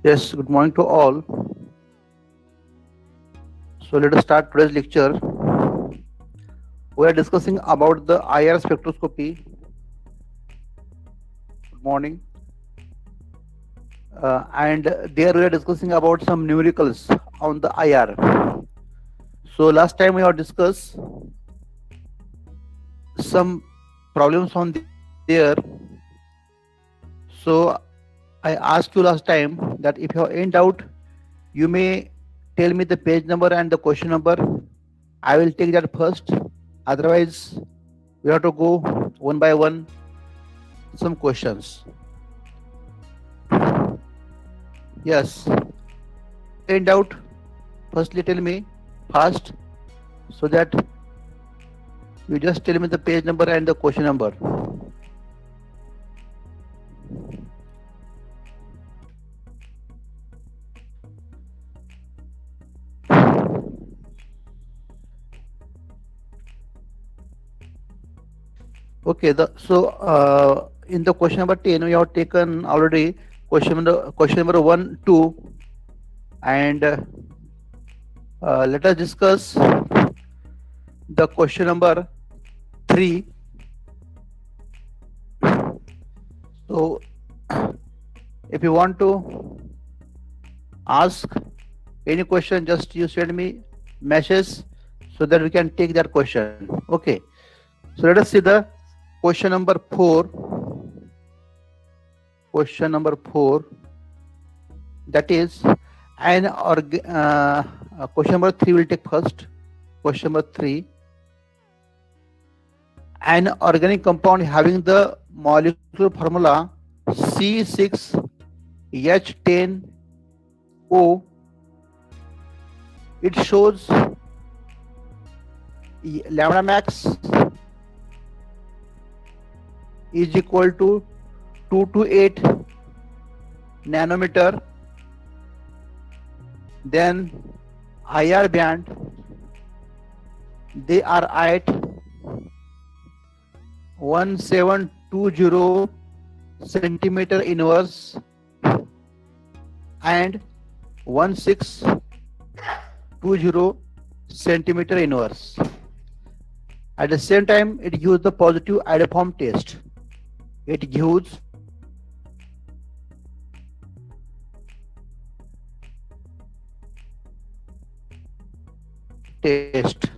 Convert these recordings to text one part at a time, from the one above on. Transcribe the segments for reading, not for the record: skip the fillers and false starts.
Yes, good morning to all. So let us start today's lecture. We are discussing about the IR spectroscopy. Good morning. And there we are discussing about some numericals on the IR. So last time we have discussed some problems on there. So I asked you last time that if you have any doubt, you may tell me the page number and the question number. I will take that first. Otherwise, we have to go one by one some questions. Yes. In doubt, firstly tell me fast so that you just tell me the page number and the question number. Okay. In the question number 10, we have taken already question number 1, 2, and let us discuss the question number 3. So if you want to ask any question, just you send me message so that we can take that question. Okay. So let us see the question number 4. Question number 4, that is question number 3 will take first. Question number 3, an organic compound having the molecular formula C6H10O, it shows lambda max is equal to 2 to 8 nanometer. Then IR band, they are at 1720 centimeter inverse and 1620 centimeter inverse. At the same time, it gives the positive iodoform test. It gives test,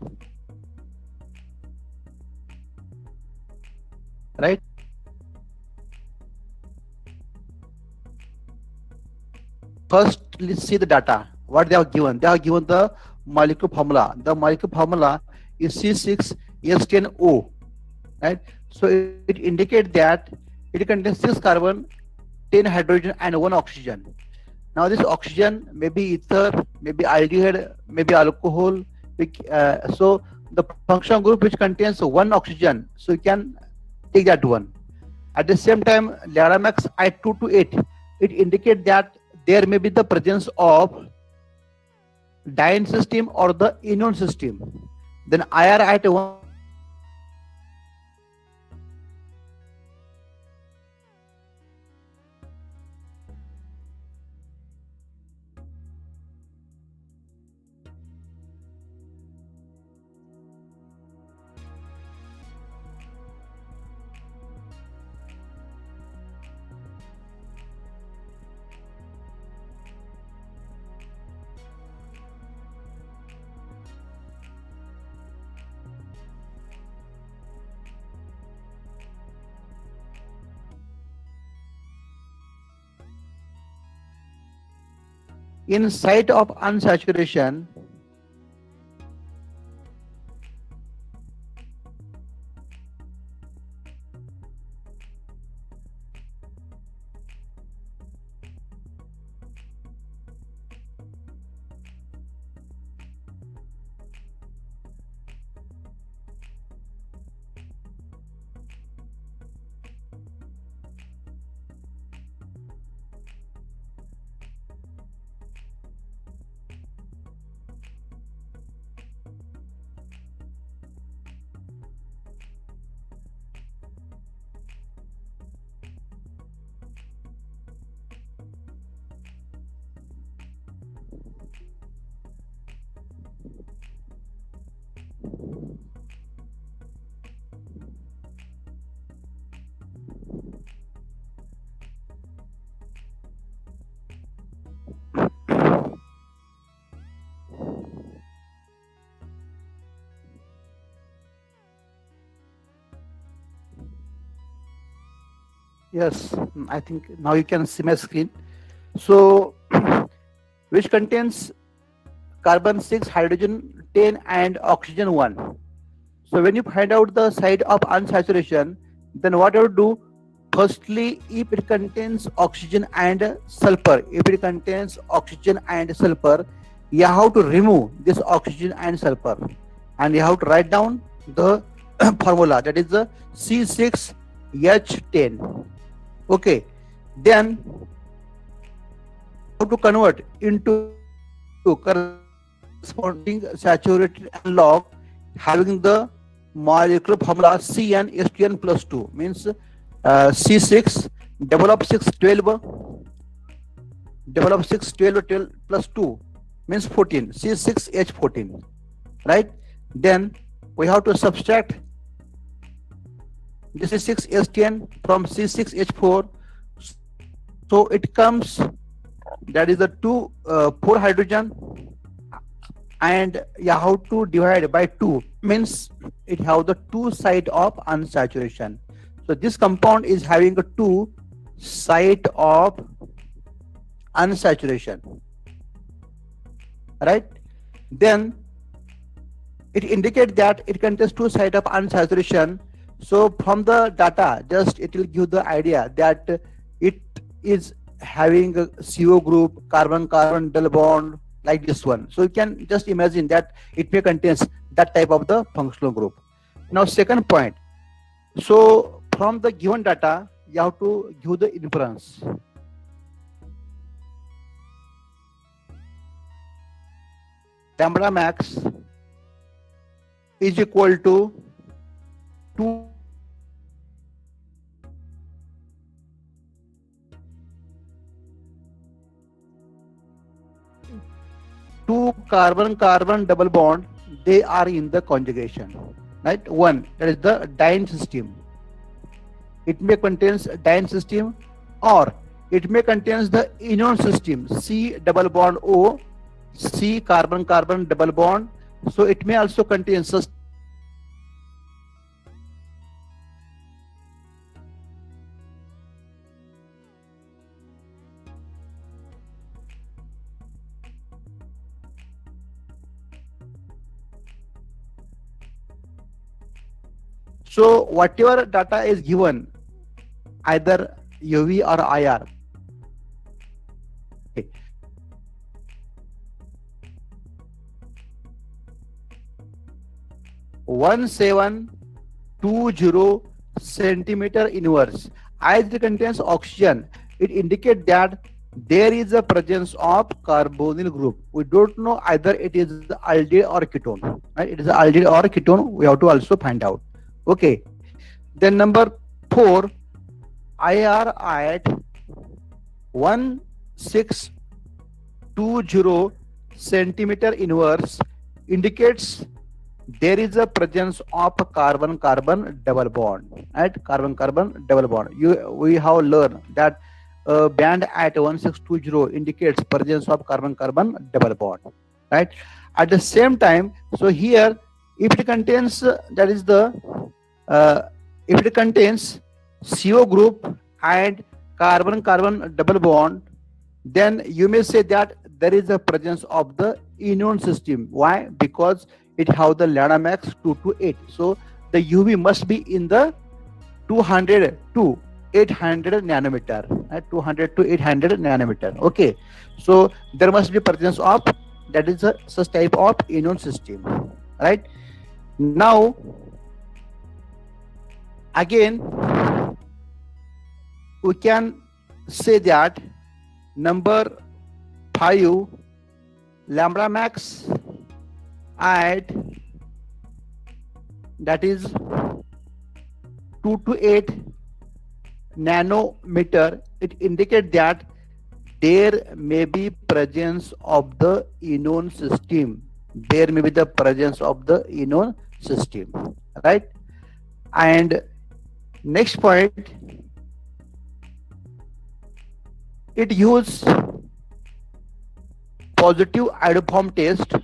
right? First, let's see the data. What they have given? They have given the molecular formula. The molecular formula is C6H10O, right? So it indicates that it contains 6 carbon, 10 hydrogen, and 1 oxygen. Now this oxygen may be ether, maybe aldehyde, maybe alcohol. So the functional group which contains 1 oxygen, so you can take that one. At the same time, Laramax at 2 to 8, it indicates that there may be the presence of diene system or the enone system. Then IR at 116 in site of unsaturation. Yes, I think now you can see my screen. So, which contains carbon 6, hydrogen 10, and oxygen 1. So, when you find out the side of unsaturation, then what you do? Firstly, if it contains oxygen and sulfur, you have to remove this oxygen and sulfur, and you have to write down the formula, that is the C6H10. Okay, then how to convert into corresponding saturated analog having the molecular formula CnH2n plus 2, means C6 develop 612 plus 2 means 14, C6H14, right? Then we have to subtract this is 6H10 from C6H4, so it comes, that is the 4 hydrogen, and you have to divide by 2, means it have the two side of unsaturation. So this compound is having a two side of unsaturation, right? Then it indicates that it contains two side of unsaturation. So from the data, just it will give the idea that it is having a CO group, carbon-carbon double bond, like this one. So you can just imagine that it may contains that type of the functional group. Now second point, so from the given data, you have to give the inference. Lambda max is equal to 2 carbon-carbon double bond, they are in the conjugation, right? One, that is the diene system. It may contains diene system, or it may contains the enone system, C double bond O, C carbon-carbon double bond. So it may also contain such. So whatever data is given, either UV or IR, okay, 1720 centimeter inverse, as it contains oxygen, it indicates that there is a presence of carbonyl group. We don't know either it is aldehyde or ketone, right? It is aldehyde or ketone, we have to also find out. Okay, then number 4, IR at 1620 centimeter inverse indicates there is a presence of carbon-carbon double bond, right? Carbon-carbon double bond. We have learned that band at 1620 indicates presence of carbon-carbon double bond, right? At the same time, so here, if it contains that is the if it contains CO group and carbon-carbon double bond, then you may say that there is a presence of the enone system. Why? Because it have the lambda max 2 to 8. So the UV must be in the 200 to 800 nanometer, right? 200 to 800 nanometer. Okay, so there must be presence of, that is a such type of enone system, right? Now again we can say that number 5, lambda max at, that is 2 to 8 nanometer, it indicates that there may be presence of the enone system. There may be the presence of the enone system, right? And next point, it use positive iodoform test.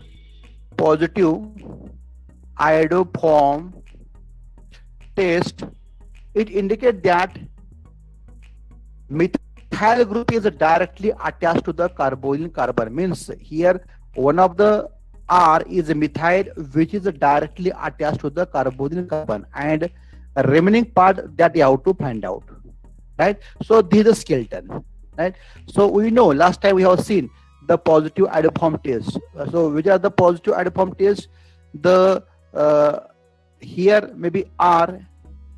Positive iodoform test, it indicates that Methyl group is directly attached to the carbonyl carbon. Means here one of the R is a methyl which is directly attached to the carbonyl carbon, and remaining part that you have to find out. Right? So this is the skeleton. Right? So we know last time we have seen the positive isoform test. So which are the positive isoform tests? The here maybe R,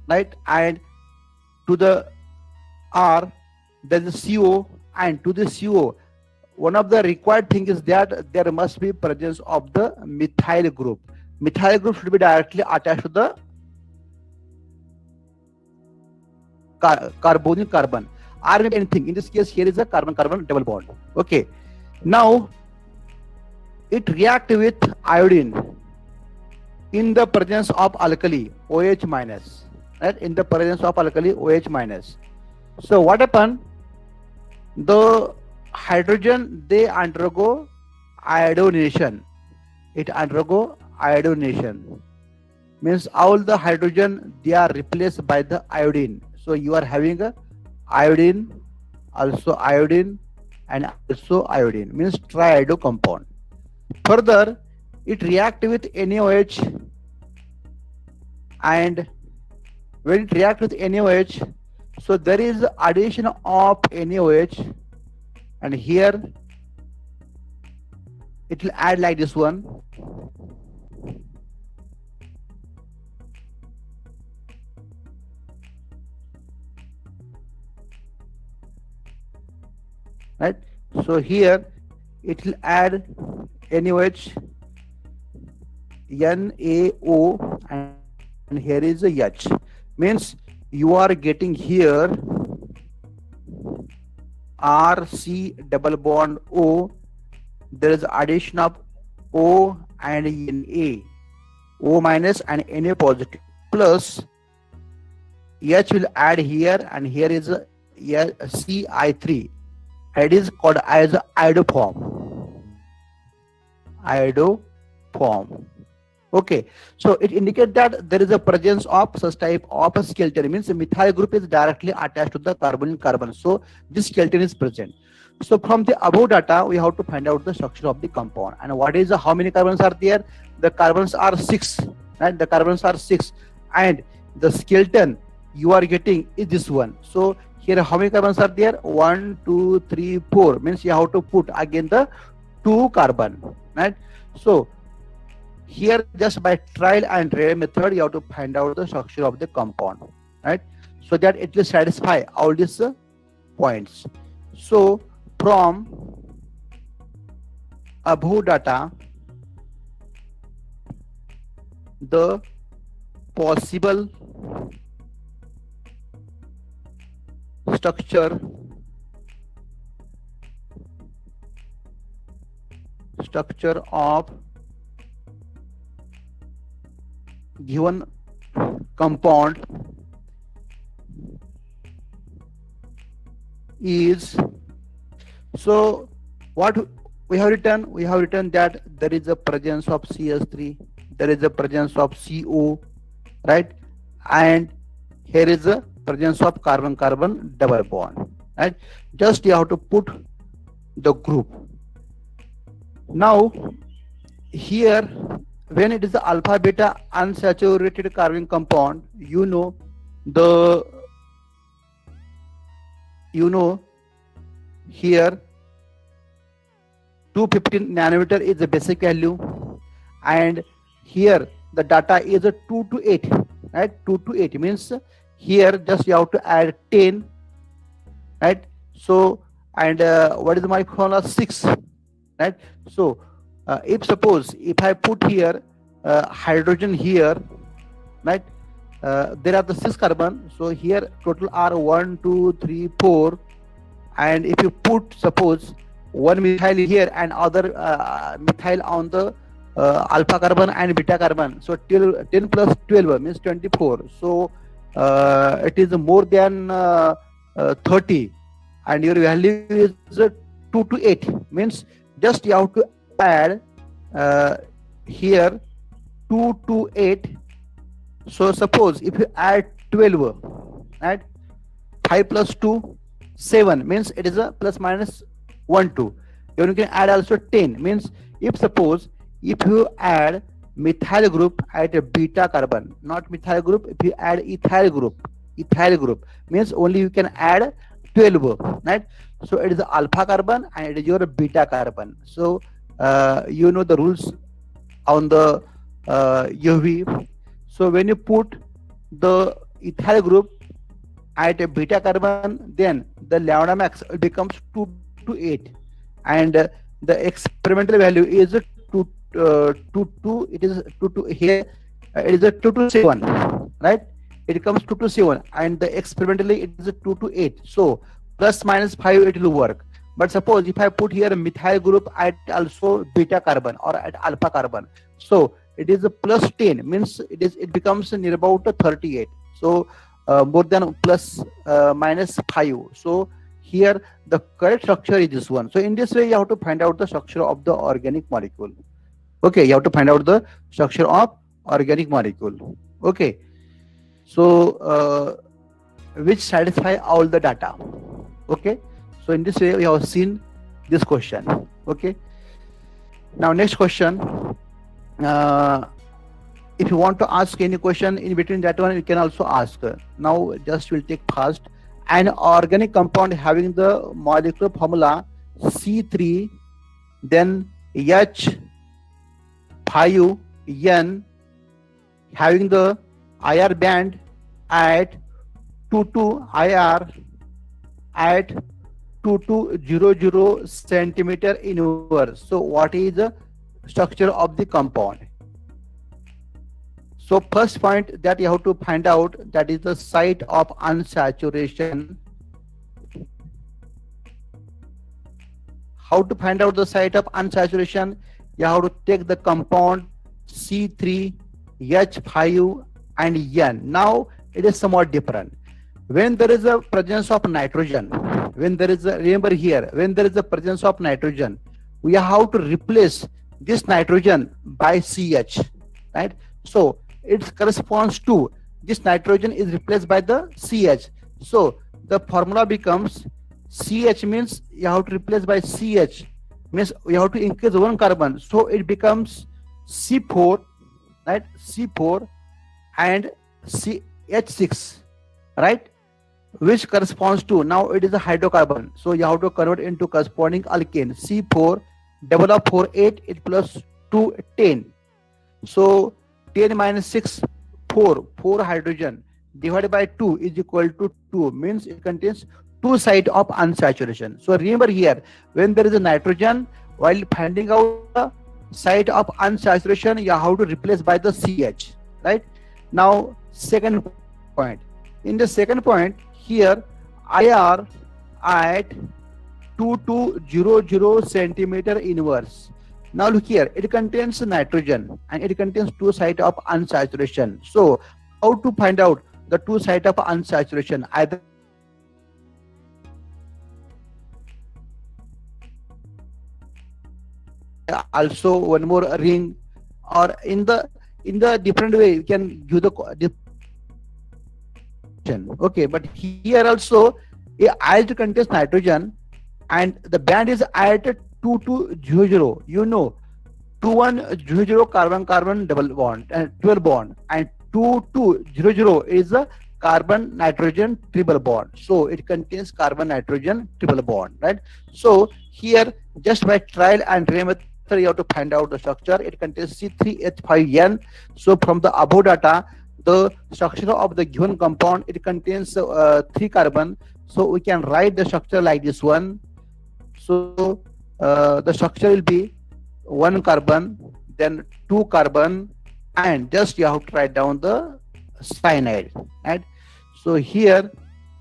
right, and to the R there is CO, and to the CO one of the required thing is that there must be presence of the methyl group. Methyl group should be directly attached to the carbonyl carbon, or maybe anything. In this case here is a carbon carbon double bond. Okay, now it react with iodine in the presence of alkali OH minus, right, in the presence of alkali OH minus. So what happened? The hydrogen, they undergo iodination. It undergo iodination. Means all the hydrogen, they are replaced by the iodine. So you are having a iodine, also iodine, and also iodine. Means triiodo compound. Further, it react with NaOH, and when it react with NaOH, so there is addition of NaOH, and here it will add like this one. Right? So here it will add NaOH, NaO, and here is a H. Means you are getting here RC double bond O. There is addition of O and Na, O minus and Na positive, plus H will add here, and here is a Ci3. It is called as iodoform. Iodoform. Okay, so it indicates that there is a presence of such type of a skeleton. Means the methyl group is directly attached to the carbonyl carbon. So this skeleton is present. So from the above data, we have to find out the structure of the compound. And what is how many carbons are there? The carbons are 6. Right? The carbons are 6, and the skeleton you are getting is this one. So here how many carbons are there? 1, 2, 3, 4. Means you have to put again the 2 carbon. Right? So here just by trial and error method you have to find out the structure of the compound, right, so that it will satisfy all these points. So from above data, the possible structure of given compound is, so what we have written? We have written that there is a presence of CS3, there is a presence of CO, right, and here is a presence of carbon carbon double bond, right. Just you have to put the group. Now here when it is the alpha beta unsaturated carbon compound, you know here 215 nanometer is the basic value, and here the data is a 2 to 8, right. 2 to 8 means here just you have to add 10, right. So and what is my formula? 6, right. So if suppose if I put here hydrogen here, right, there are the 6 carbon, so here total are 1, 2, 3, 4, and if you put suppose one methyl here and other methyl on the alpha carbon and beta carbon, so till 10 plus 12 means 24, so it is more than 30, and your value is 2 to 8, means just you have to add here 2 to 8. So suppose if you add 12, right, 5 plus 2, 7 means it is a plus minus 1 2. Even you can add also 10 means if suppose if you add methyl group at a beta carbon, not methyl group, if you add ethyl group means only you can add 12, right? So it is the alpha carbon and it is your beta carbon. So you know the rules on the UV. So when you put the ethyl group at a beta carbon, then the lambda max becomes 2 to 8, and the experimental value is 2 2 it is 2 to here, it is a 2 to 7, right? It comes 2 to 7 and the experimentally it is a 2 to 8. So plus minus 5 it will work. But suppose if I put here a methyl group at also beta carbon or at alpha carbon, so it is a plus 10 means it becomes near about 38. So more than plus minus 5. So here the correct structure is this one. So in this way you have to find out the structure of the organic molecule. Okay, you have to find out the structure of organic molecule. Okay, so which satisfy all the data. Okay, so in this way we have seen this question. Okay, now next question. If you want to ask any question in between that one, you can also ask. Now just we'll take fast. An organic compound having the molecular formula C3, then H5N, having the IR band at 22 IR at 2200 centimeter inverse. So what is the structure of the compound? So first point that you have to find out, that is the site of unsaturation. How to find out the site of unsaturation? You have to take the compound C3, H5 and N. Now it is somewhat different. When there is a presence of nitrogen, when there is a, remember here, when there is a presence of nitrogen, we have to replace this nitrogen by CH, right? So it corresponds to this nitrogen is replaced by the CH. So the formula becomes CH means you have to replace by CH means you have to increase one carbon. So it becomes C4, right? C4 and CH6, right? Which corresponds to, now it is a hydrocarbon. So you have to convert into corresponding alkane. C4 double up 4 8 it plus 2 10. So 10 minus 6 4 hydrogen divided by 2 is equal to 2 means it contains two sites of unsaturation. So remember here, when there is a nitrogen, while finding out the site of unsaturation, you have to replace by the CH, right? Now second point, in the second point here IR at 2200 centimeter inverse. Now look here, it contains nitrogen and it contains two sites of unsaturation. So how to find out the two sites of unsaturation? Either also one more ring, or in the different way you can give the okay, but here also it contains nitrogen and the band is at 2200. You know 2100 carbon double bond and 12 bond, and 2200 is a carbon nitrogen triple bond. So it contains carbon nitrogen triple bond, right? So here just by trial and error method you have to find out the structure. It contains C3H5N. So from the above data, the structure of the given compound, it contains 3 carbon. So we can write the structure like this one. So the structure will be 1 carbon, then 2 carbon, and just you have to write down the cyanide, right? So here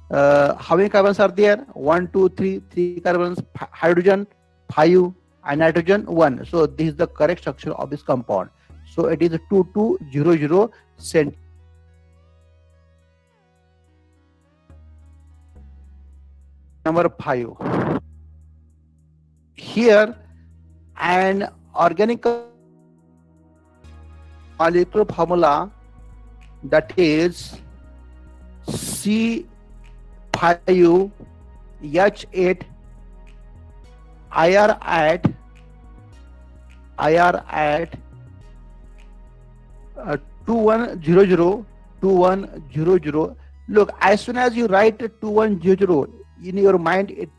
how many carbons are there? 1 2 3 carbons, hydrogen 5 and nitrogen 1. So this is the correct structure of this compound. So it is 2200 cent. Number 5. Here an organic molecular formula, that is C5 H8 IR at 2100 2100. Look, as soon as you write 2100 in your mind, it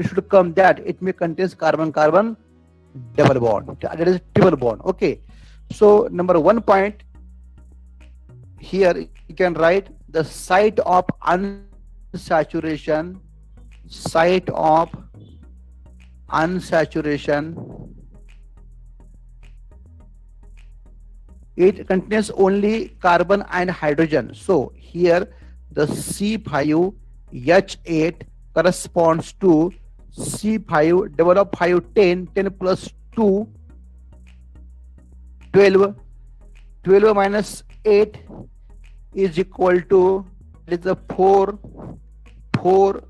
should come that it may contains carbon carbon double bond, that is triple bond. Okay, so number 1 point here you can write the site of unsaturation, site of unsaturation, it contains only carbon and hydrogen. So here the C5H8 corresponds to C5 develop 5 10 10 plus 2 12 12 minus 8 is equal to, it is a 4 4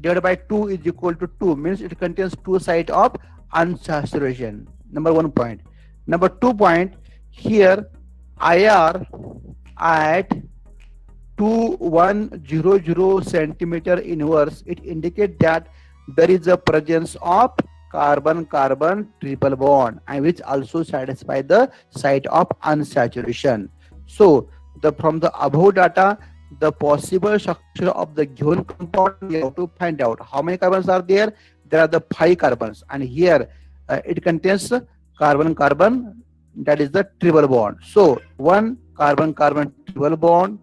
divided by 2 is equal to 2, means it contains two sides of unsaturation. Number 1 point. Number 2 point, here IR at 2100 centimeter inverse, it indicates that there is a presence of carbon carbon triple bond, and which also satisfy the site of unsaturation. So from the above data, the possible structure of the given compound, we have to find out how many carbons are there. There are the 5 carbons, and here it contains carbon carbon, that is the triple bond. So one carbon carbon triple bond,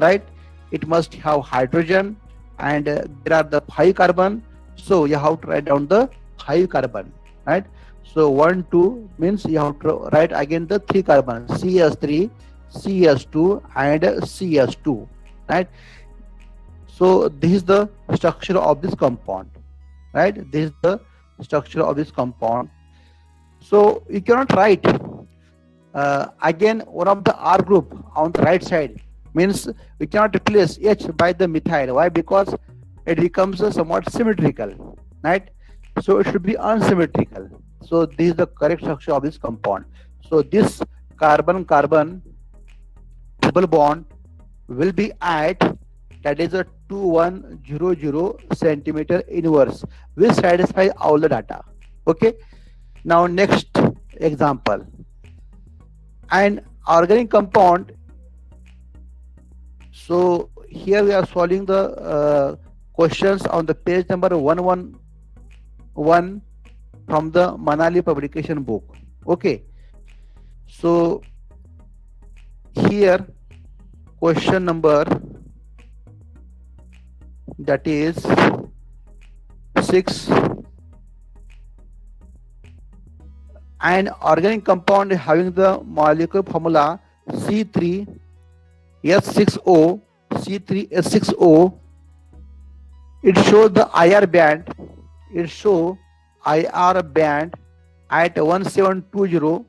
right? It must have hydrogen, and there are the 5 carbon. So you have to write down the 5 carbon, right? So 1 2 means you have to write again the 3 carbon, CS3 CS2 and CS2, right? So this is the structure of this compound, right? This is the structure of this compound. So you cannot write again one of the R group on the right side, means we cannot replace H by the methyl. Why? Because it becomes somewhat symmetrical, right? So it should be unsymmetrical. So this is the correct structure of this compound. So this carbon carbon triple bond will be at, that is a 2100 centimeter inverse, which satisfy all the data. Okay, now next example, an organic compound. So here we are solving the questions on the page number 111 from the Manali publication book. Okay, so here question number, that is 6. An organic compound having the molecular formula C3H6O, C3H6O, it shows the IR band, it shows IR band at 1720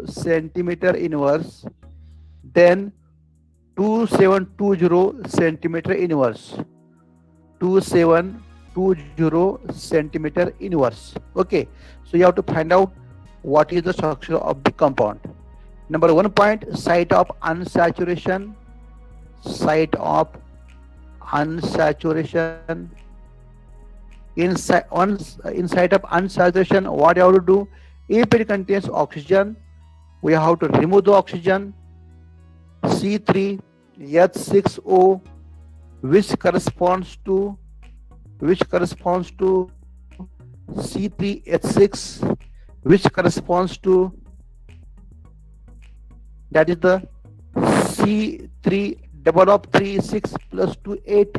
centimeter inverse, then 2720 centimeter inverse, 2720 centimeter inverse. Okay, so you have to find out what is the structure of the compound. Number 1 point, site of unsaturation, site of unsaturation. Inside of unsaturation, what you have to do? If it contains oxygen, we have to remove the oxygen. C3H6O, which corresponds to C3H6, which corresponds to, that is the C3 develop 3 6 plus 2 8,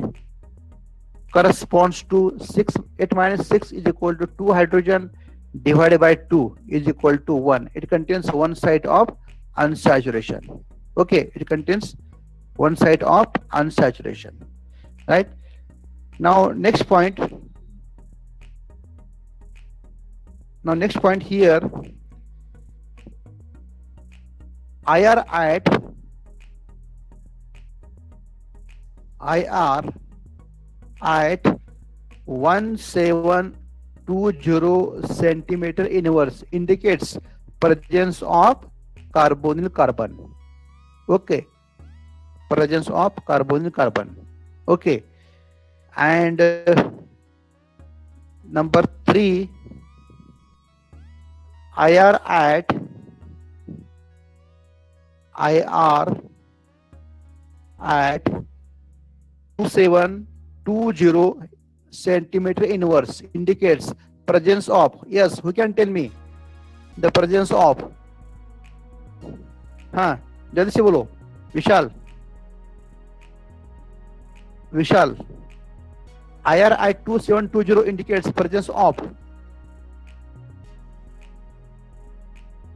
corresponds to 6 8 minus 6 is equal to 2 hydrogen divided by 2 is equal to 1. It contains one side of unsaturation. Okay, it contains one side of unsaturation, right? Now next point here, IR at 1720 centimeter inverse indicates presence of carbonyl carbon. Okay, presence of carbonyl carbon. Okay, and number 3, IR at 2720 centimeter inverse indicates presence of, yes, who can tell me the presence of, हाँ जल्दी से बोलो, विशाल, विशाल, IR at 2720 indicates presence of,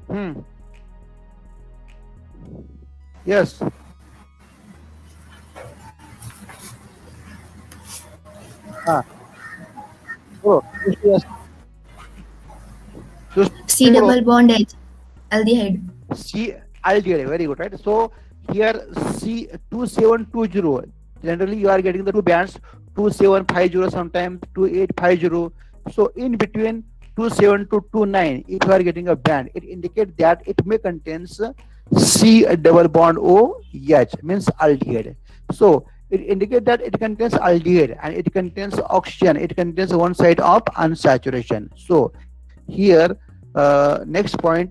hmm, yes, हाँ बोलो, yes, C बोलो, double bond H aldehyde. C aldehyde, very good, right? So here C 2720. Generally, you are getting the two bands 2750, sometimes 2850. So in between 27 to 29, if you are getting a band, it indicates that it may contains C double bond O H, means aldehyde. So it indicates that it contains aldehyde and it contains oxygen. It contains one side of unsaturation. So here, next point,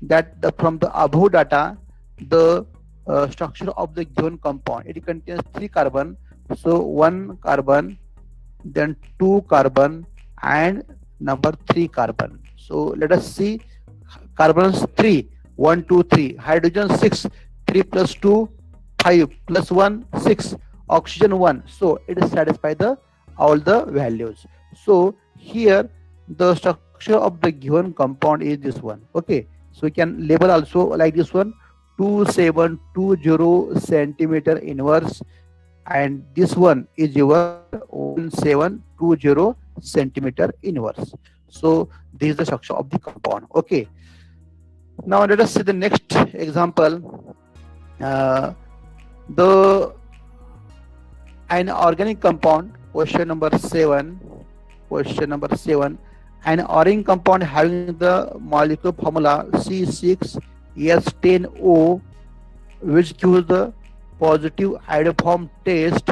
that from the above data, the structure of the given compound, it contains 3 carbon, so 1 carbon, then 2 carbon, and number 3 carbon. So let us see carbons 3, 1 2 3, hydrogen 6, 3 plus 2 5 plus 1 6, oxygen 1. So it is satisfy the all the values. So here the structure of the given compound is this one. Okay, so we can label also like this one, 2720 centimeter inverse, and this one is your 1720 centimeter inverse. So this is the structure of the compound. Okay, now let us see the next example. The an organic compound, question number 7, question number 7, an organic compound having the molecular formula C6H10O, which gives the positive iodoform test,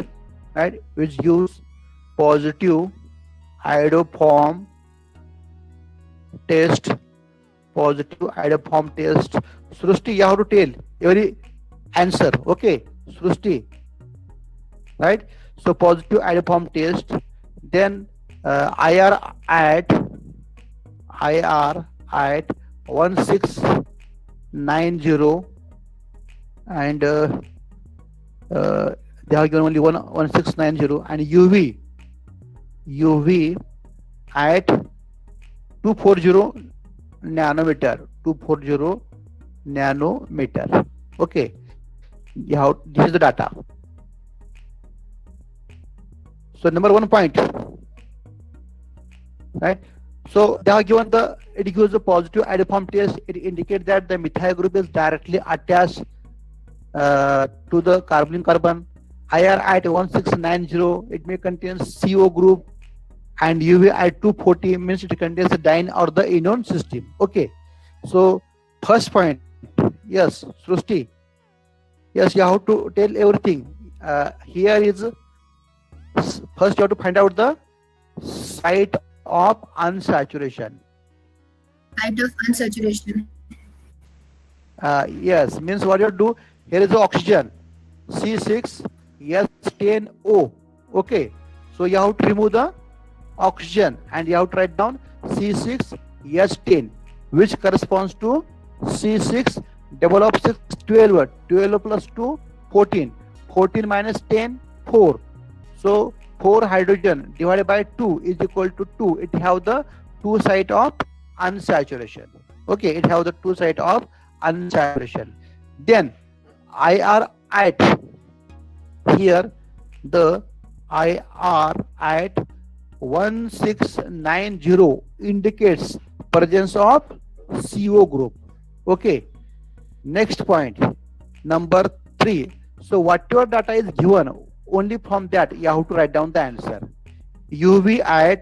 right, which gives positive iodoform test, positive iodoform test. Srushti, you have to tell every answer. Okay, Srushti, right? So positive iodoform test, then IR at 1690, and they are given only 1690, and UV at 240 nanometer, 240 nanometer. Okay, this is the data. So number 1 point, right? So they are given the, it gives a positive iodoform test. It indicates that the methyl group is directly attached to the carbonyl carbon. IR at 1690, it may contain CO group, and UV at 240 means it contains the diene or the enone system. Okay, so first point, yes, Srushti, yes, you have to tell everything. Here is, first you have to find out the site of unsaturation. Site of unsaturation. Yes, means what you do, here is the oxygen C6H10O. Okay, so you have to remove the oxygen and you have to write down C6H10, which corresponds to C6 double of 6 12, 12 plus 2 14, 14 minus 10 4. So 4 hydrogen divided by 2 is equal to 2. It have the 2 side of unsaturation. Okay, it have the 2 side of unsaturation. Then IR at, here the IR at 1690 indicates presence of CO group. Okay, next point, number 3. So whatever data is given, only from that you have to write down the answer. UV at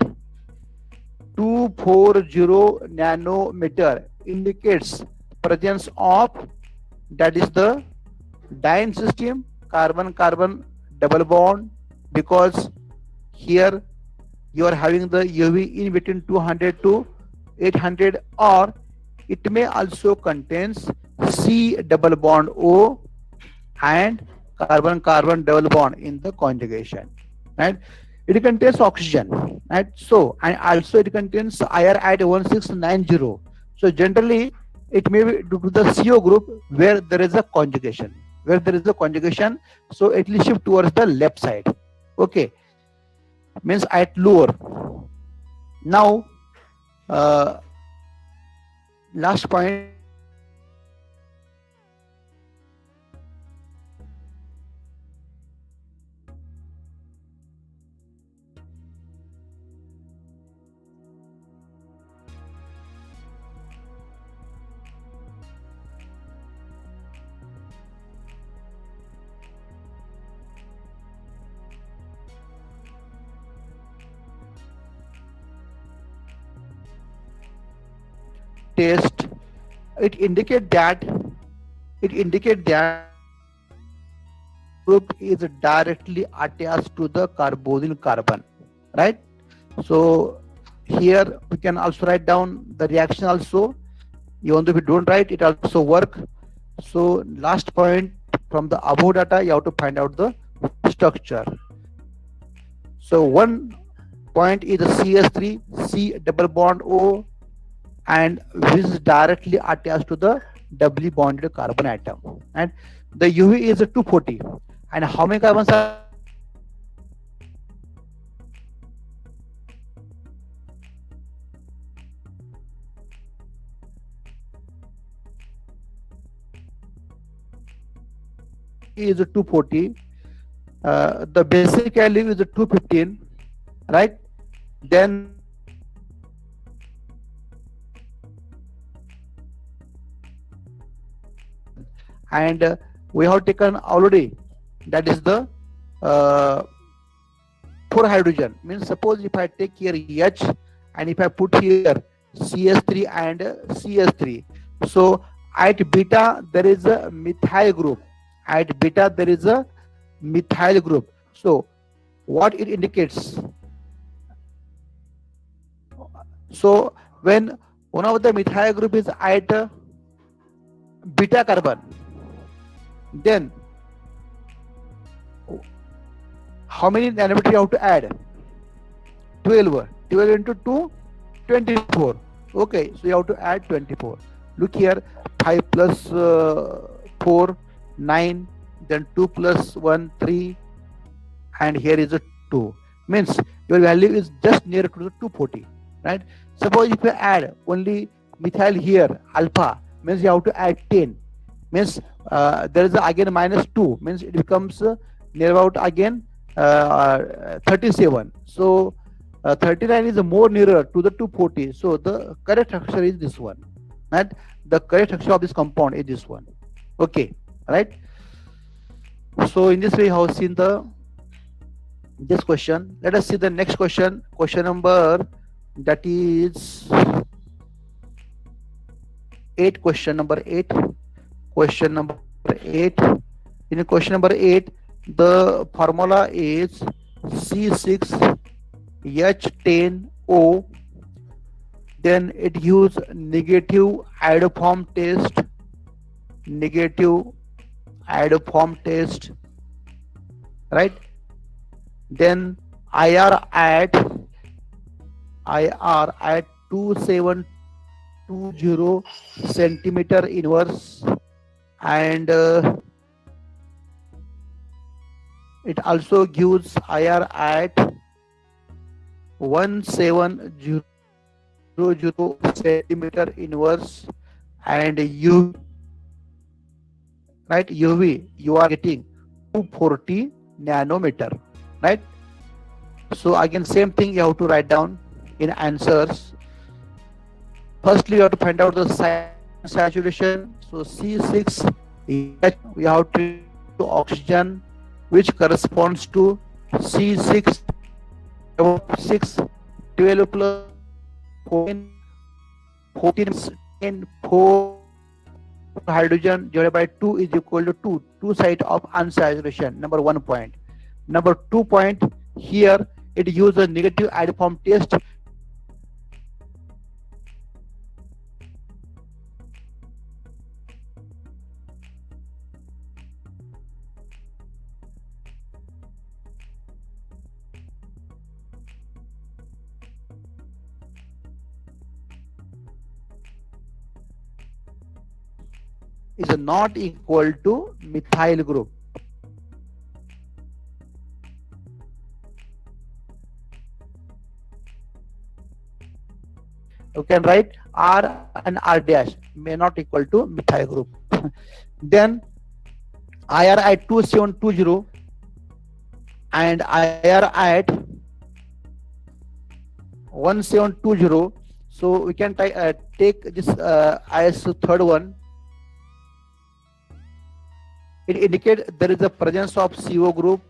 240 nanometer indicates presence of, that is the diene system, carbon carbon double bond, because here you are having the UV in between 200 to 800, or it may also contains C double bond O and carbon carbon double bond in the conjugation, right? It contains oxygen, right? So, and also it contains IR at 1690. So generally it may be due to the CO group where there is a conjugation, so it will shift towards the left side. Okay, means at lower. Now last point, test, it indicate that group is directly attached to the carbonyl carbon, right? So here we can also write down the reaction also, even though if you don't write it also work. So last point, from the above data you have to find out the structure. So one point is the CS3 C double bond O, and which is directly attached to the doubly bonded carbon atom, and the UV is a 240, and how many carbons are is a 240, the basic value is a 215, right? Then and we have taken already, that is the 4 hydrogen. Means suppose if I take here H and if I put here CS3 and CS3, so at beta there is a methyl group, so what it indicates, so when one of the methyl group is at beta carbon, then how many nanometer you have to add? 12 into 2, 24. Okay, so you have to add 24. Look here, 5 plus 4, 9, then 2 plus 1, 3, and here is a 2. Means your value is just near to the 240, right? Suppose if you add only methyl here, alpha, means you have to add 10. Means there is again minus 2, means it becomes near about again 37. So 39 is more nearer to the 240. So the correct structure is this one, right? The correct structure of this compound is this one. Okay, right? So in this way you have seen this question. Let us see the next question. Question number, that is 8. Question number 8. In question number 8, the formula is C6H10O. Then it gives negative iodoform test, right? Then IR at 2720 centimeter inverse, and it also gives IR at 1700 centimeter inverse, and UV, right? UV you are getting 240 nanometer, right? So again same thing you have to write down in answers. Firstly you have to find out the saturation. So C6, we have to oxygen, which corresponds to C6 12 plus 14 and 4 hydrogen divided by 2 is equal to 2 side of unsaturation, number 1 point. Number 2 point, here it uses a negative add form test. Is not equal to methyl group. You can write R and R dash may not equal to methyl group. Then IR at 2720 and IR at 1720. So we can take this as third one. It indicates there is a presence of CO group.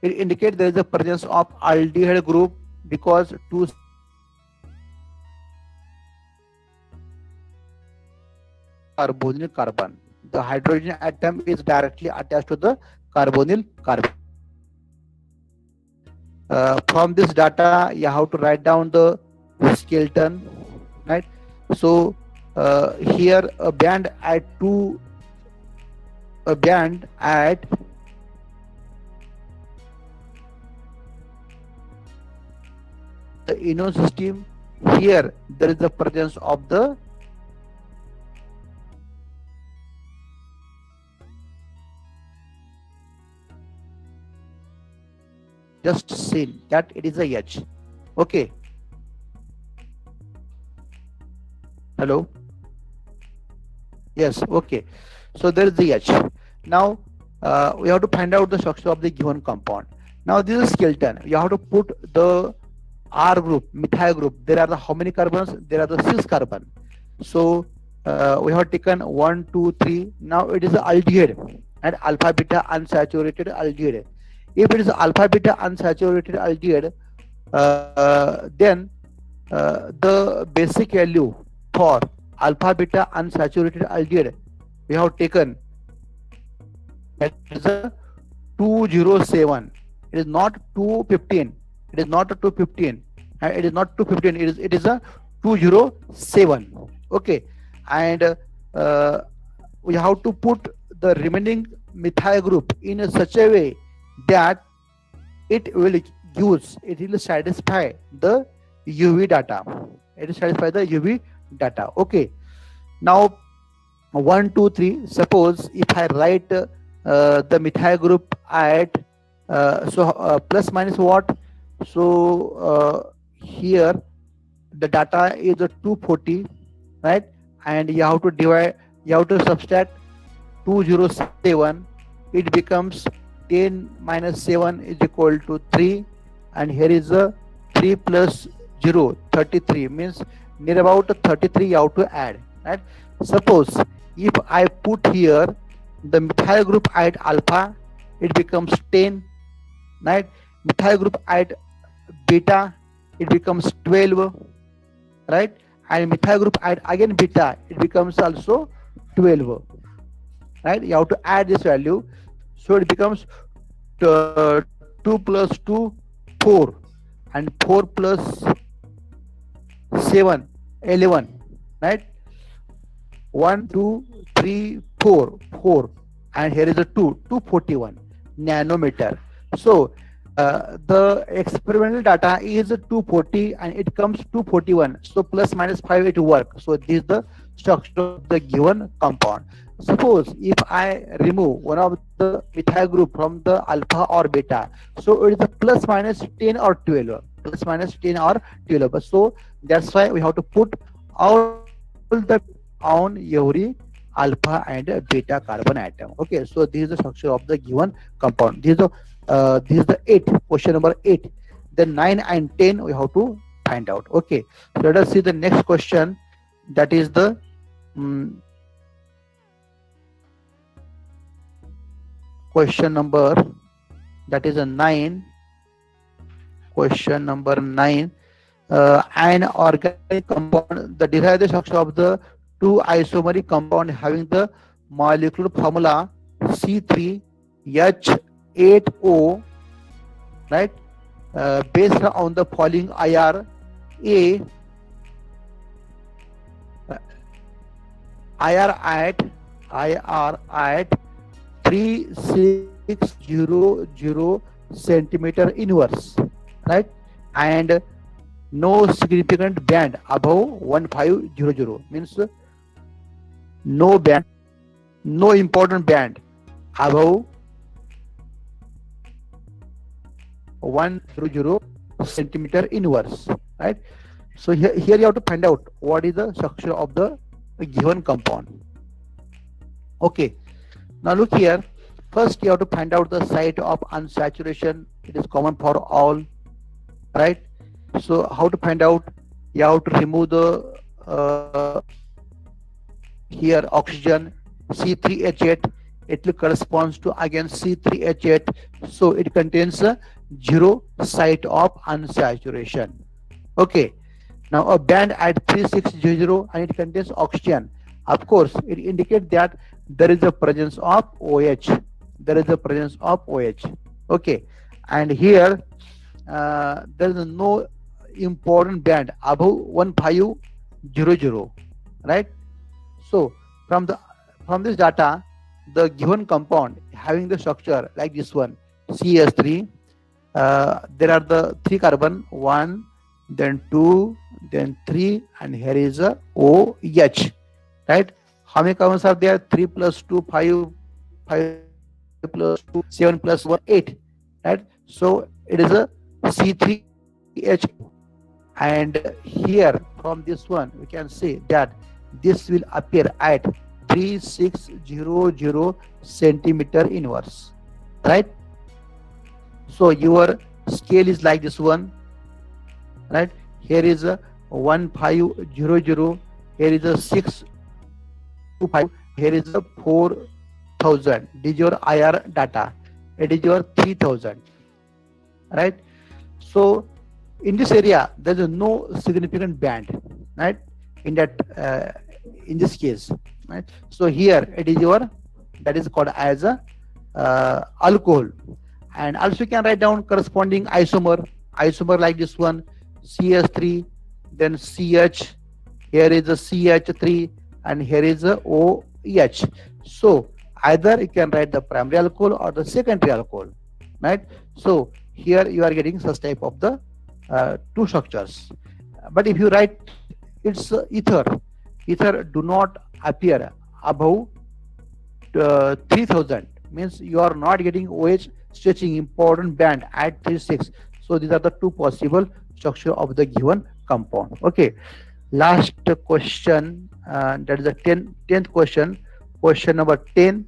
It indicates there is a presence of aldehyde group because two carbonyl carbon. The hydrogen atom is directly attached to the carbonyl carbon. From this data, you have to write down the skeleton, right? So here a band at the immune system. Here there is the presence of the just seen that it is a H. Okay. Hello. Yes. Okay. So there is the H. Now we have to find out the structure of the given compound. Now this is skeleton. You have to put the R group, methyl group. There are the how many carbons? There are the 6 carbon. So we have taken 1, 2, 3. Now it is the aldehyde and alpha beta unsaturated aldehyde. If it is alpha beta unsaturated aldehyde, then the basic value for alpha beta unsaturated aldehyde we have taken, that is a 207. It is not 215. It is not a 215. It is not 215. It is a 207. Okay, and we have to put the remaining methyl group in such a way that it will satisfy the UV data. It will satisfy the UV data. Okay. Now 1, 2, 3. Suppose if I write the methyl group at plus minus what? So here the data is a 240, right? And you have to divide. You have to subtract 207. It becomes 10 minus 7 is equal to 3, and here is a 3 plus 0, 33, means near about 33 you have to add, right? Suppose if I put here the methyl group at alpha, it becomes 10, right? Methyl group at beta, it becomes 12, right? And methyl group at again beta, it becomes also 12, right? You have to add this value. So it becomes 2 plus 2, 4, and 4 plus 7, 11, right? 1, 2, 3, 4, 4, and here is a 241 nanometer. So the experimental data is 240 and it comes 241. So plus minus 5 it will work. So this is the structure of the given compound. Suppose if I remove one of the methyl group from the alpha or beta, so it is a plus minus 10 or 12, plus minus 10 or 12. So that's why we have to put all the on every alpha and beta carbon atom. Okay, so this is the structure of the given compound. This is the 8, question number 8. Then 9 and 10 we have to find out. Okay, so let us see the next question. That is the question number, that is a 9. Question number 9. An organic compound, the derived structure of the two isomeric compound having the molecular formula C3H8O right? Based on the following IR, A, IR at 3600 centimeter inverse, right? And no significant band above 1500, means no band, no important band above 100 centimeter inverse, right? So here you have to find out what is the structure of the given compound. Okay, now look here. First you have to find out the site of unsaturation. It is common for all, right? So how to find out? You have to remove the here oxygen C3H8. It will corresponds to again C3H8. So it contains a 0 site of unsaturation. Okay. Now a band at 3600 and it contains oxygen. Of course, it indicates that there is a presence of OH. There is a presence of OH. Okay. And here there is no important band above 1500, right? So from this data, the given compound having the structure like this one, CS3, there are the 3 carbon, 1, then 2, then 3, and here is a OH, right? How many carbons are there? 3 plus 2, 5, 5 plus 2, 7 plus 1, 8, right? So it is a C3H. And here from this one we can see that this will appear at 3600 centimeter inverse, right? So your scale is like this one, right? Here is a 1500, here is a 625, here is a 4000. This is your IR data. It is your 3000, right? So in this area there is no significant band, right? In that in this case, right? So here it is your, that is called as a alcohol. And also you can write down corresponding isomer like this one, CS3, then CH, here is a CH3, and here is a OH. So either you can write the primary alcohol or the secondary alcohol, right? So here you are getting such type of the two structures. But if you write it's ether do not appear above 3000, means you are not getting OH stretching important band at 36. So these are the two possible structure of the given compound. Okay, last question, that is the 10th question, question number 10.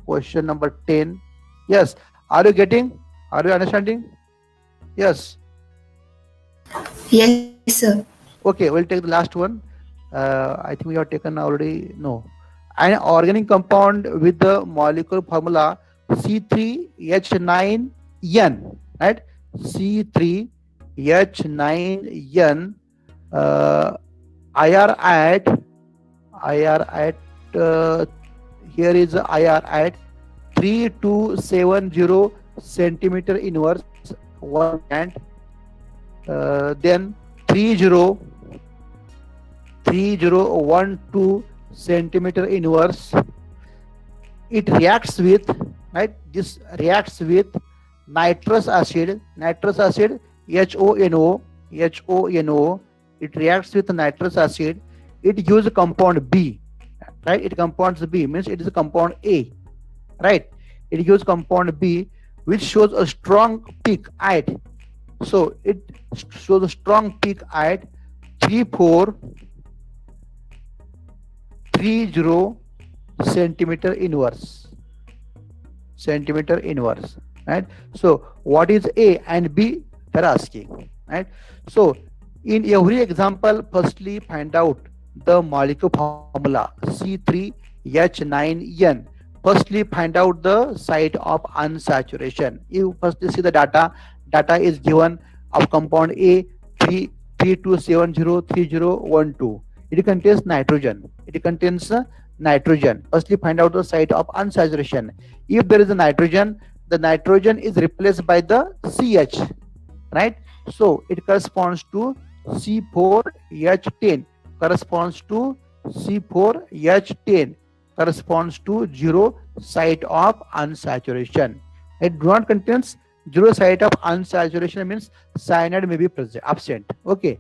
Question number 10. Yes, are you getting, are you understanding? Yes. Yes, sir. Okay, we'll take the last one. I think we have taken already. No, an organic compound with the molecular formula C3H9N, right? C3H9N, IR at here is IR at 3270 centimeter inverse, one and then 3012 centimeter inverse. It reacts with, right? This reacts with nitrous acid HONO. It reacts with nitrous acid. It gives a compound B, right? It compounds B, means it is a compound A, right? It gives compound B, which shows a strong peak at, so it shows a strong peak at 3430 centimeter inverse, right? So what is A and B, they're asking, right? So in every example, firstly find out the molecule formula C3H9N. Firstly find out the site of unsaturation. You firstly see the data is given of compound A 32703012. It contains nitrogen. Firstly find out the site of unsaturation. If there is a nitrogen, the nitrogen is replaced by the CH, right? So it corresponds to C4H10, corresponds to C4H10, corresponds to zero site of unsaturation. It do not contains zero site of unsaturation, means cyanide may be present, absent. Okay.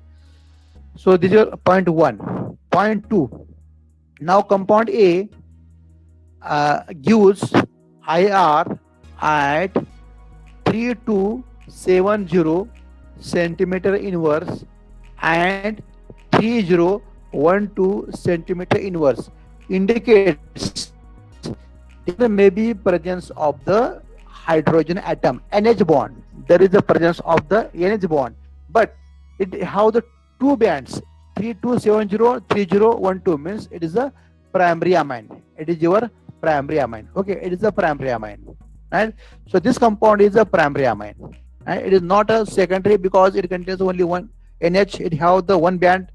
So this is point 1. Point 2. Now compound A gives IR at 3270 centimeter inverse and 3012 centimeter inverse, indicates there may be presence of the hydrogen atom, NH bond. There is the presence of the NH bond, but it have the two bands, 3270 3012, means it is a primary amine. It is your primary amine. Okay, it is a primary amine, right? So this compound is a primary amine, and it is not a secondary because it contains only one NH. It have the one band.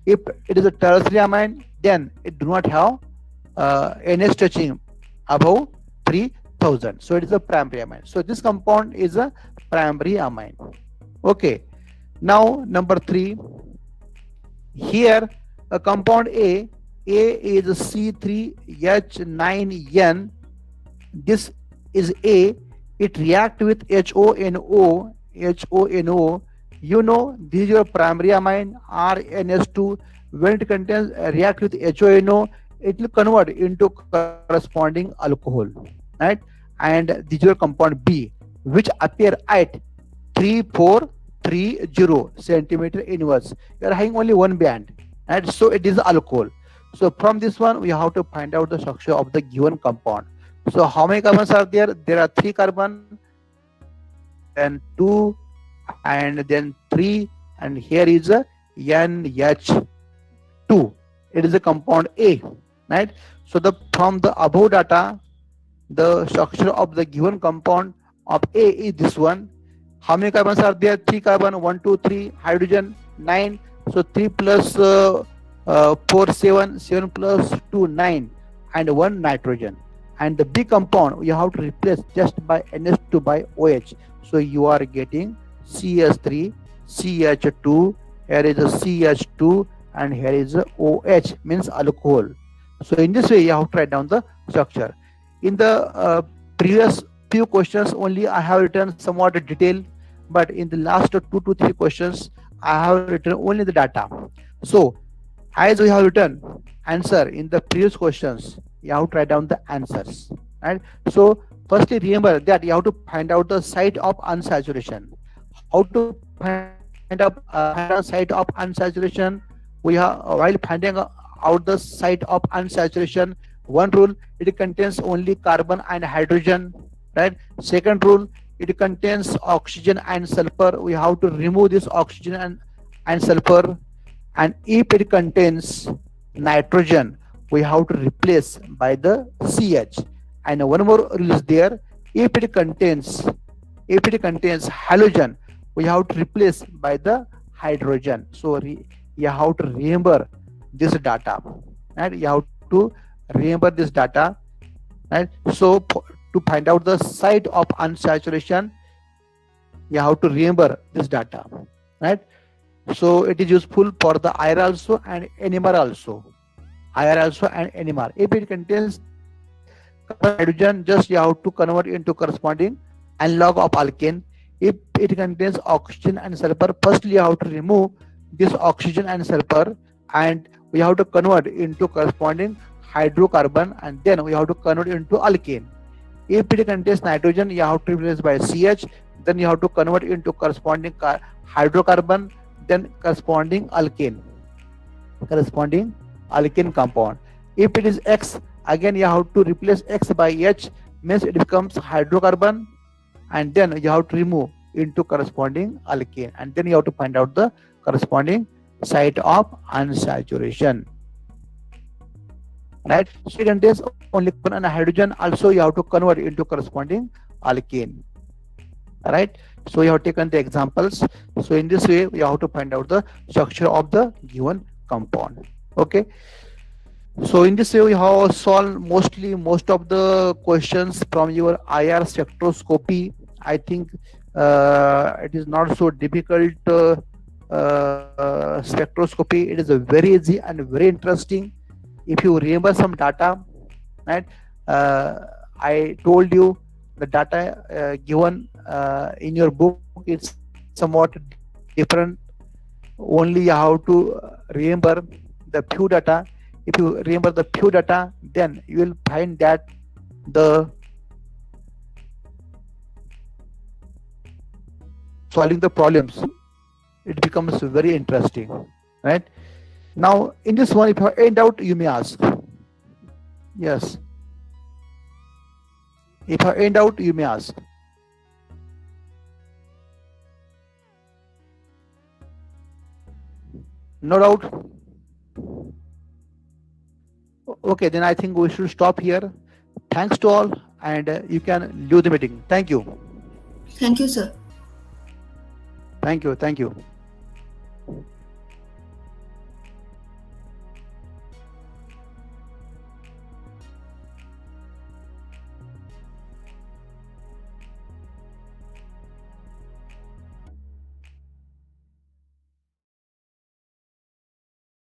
If it is a tertiary amine, then it do not have NH touching above 3000. So it is a primary amine. So this compound is a primary amine. Okay. Now number 3. Here a compound A is C3H9N. This is A. It react with HONO. You know, this is your primary amine RNS2. When it contains react with HONO, it will convert into corresponding alcohol, right? And this is your compound B, which appear at 3430 centimeter inverse. You are having only one band, right? So it is alcohol. So from this one, we have to find out the structure of the given compound. So how many carbons are there? There are 3 carbon, then 2, and then 3, and here is a NH2. It is a compound A, right? So from the above data, the structure of the given compound of A is this one. How many carbons are there? 3 carbon, 1, 2, 3, hydrogen 9. So 3 plus 4, 7, 7 plus 2, 9, and 1 nitrogen. And the B compound you have to replace just by NH2 by OH. So you are getting CH3, CH2, here is a CH2, and here is a OH, means alcohol. So in this way you have to write down the structure. In the previous few questions only I have written somewhat detail, but in the last 2 to 3 questions I have written only the data. So as we have written answer in the previous questions, you have to write down the answers, right? So firstly, remember that you have to find out the site of unsaturation. How to find out site of unsaturation? We have, while finding out the site of unsaturation, one rule, it contains only carbon and hydrogen, right? Second rule, it contains oxygen and sulfur. We have to remove this oxygen and sulfur. And if it contains nitrogen, we have to replace by the CH. And one more rule is there, if it contains halogen, we have to replace by the hydrogen. So you have to remember this data, right? You have to remember this data, right? So to find out the site of unsaturation, you have to remember this data, right? So it is useful for the IR also and NMR also. IR also and NMR. If it contains hydrogen, just you have to convert into corresponding analog of alkane. If it contains oxygen and sulfur, firstly you have to remove this oxygen and sulfur, and we have to convert into corresponding hydrocarbon, and then we have to convert into alkane. If it contains nitrogen, you have to replace by CH, then you have to convert into corresponding hydrocarbon, then corresponding alkane compound. If it is X, again you have to replace X by H, means it becomes hydrocarbon, and then you have to remove into corresponding alkane, and then you have to find out the corresponding site of unsaturation, right? So it contains only carbon and hydrogen, also you have to convert into corresponding alkane, right? So you have taken the examples. So in this way you have to find out the structure of the given compound. Okay. So in this way, we have solved most of the questions from your IR spectroscopy. I think it is not so difficult spectroscopy. It is a very easy and very interesting. If you remember some data, right? I told you the data given in your book is somewhat different. Only you have to remember the few data. If you remember the few data, then you will find that the solving the problems, it becomes very interesting, right? Now in this one, if you have any doubt, you may ask. Yes, if you have any doubt, you may ask. No doubt. Okay, then I think we should stop here. Thanks to all, and you can leave the meeting. Thank you. Thank you, sir. Thank you. Thank you.